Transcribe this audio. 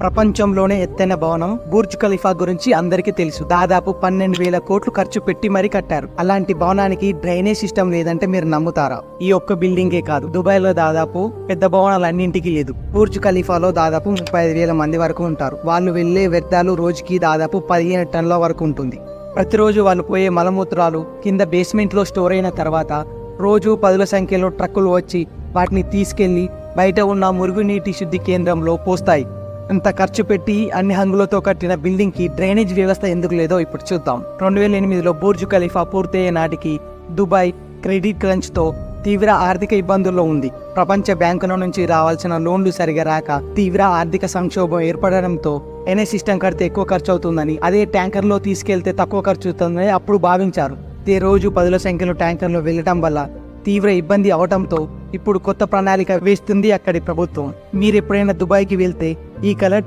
ప్రపంచంలోనే ఎత్తైన భవనం బుర్జ్ ఖలీఫా గురించి అందరికీ తెలుసు. దాదాపు 12,000 కోట్లు ఖర్చు పెట్టి మరీ కట్టారు. అలాంటి భవనానికి డ్రైనేజ్ సిస్టమ్ లేదంటే మీరు నమ్ముతారా? ఈ ఒక్క బిల్డింగే కాదు, దుబాయ్ లో దాదాపు పెద్ద భవనాలన్నింటికి లేదు. బుర్జ్ ఖలీఫాలో దాదాపు 35,000 మంది వరకు ఉంటారు. వాళ్ళు వెళ్లే వ్యర్థాలు రోజుకి దాదాపు 15 టన్నుల వరకు ఉంటుంది. ప్రతిరోజు వాళ్ళు పోయే మలమూత్రాలు కింద బేస్మెంట్ లో స్టోర్ అయిన తర్వాత రోజు 10ల సంఖ్యలో ట్రక్కులు వచ్చి వాటిని తీసుకెళ్లి బయట ఉన్న మురుగునీటి శుద్ధి కేంద్రంలో పోస్తాయి. అంత ఖర్చు పెట్టి అన్ని హంగులతో కట్టిన బిల్డింగ్ కి డ్రైనేజ్ వ్యవస్థ ఎందుకు లేదో ఇప్పుడు చూద్దాం. 2008లో బుర్జ్ ఖలీఫా పూర్తయ్యే నాటికి దుబాయ్ క్రెడిట్ క్రంచ్ తో తీవ్ర ఆర్థిక ఇబ్బందుల్లో ఉంది. ప్రపంచ బ్యాంకుల నుంచి రావాల్సిన లోన్లు సరిగా రాక తీవ్ర ఆర్థిక సంక్షోభం ఏర్పడడంతో ఎన్ఏ సిస్టమ్ కడితే ఎక్కువ ఖర్చు అవుతుందని, అదే ట్యాంకర్లో తీసుకెళ్తే తక్కువ ఖర్చు అవుతుందని అప్పుడు భావించారు. ఇదే రోజు 10ల సంఖ్యలో ట్యాంకర్లో వెళ్లడం వల్ల తీవ్ర ఇబ్బంది అవటంతో ఇప్పుడు కొత్త ప్రణాళిక వేస్తుంది అక్కడి ప్రభుత్వం. మీరు ఎప్పుడైనా దుబాయ్కి వెళ్తే ఈ కలర్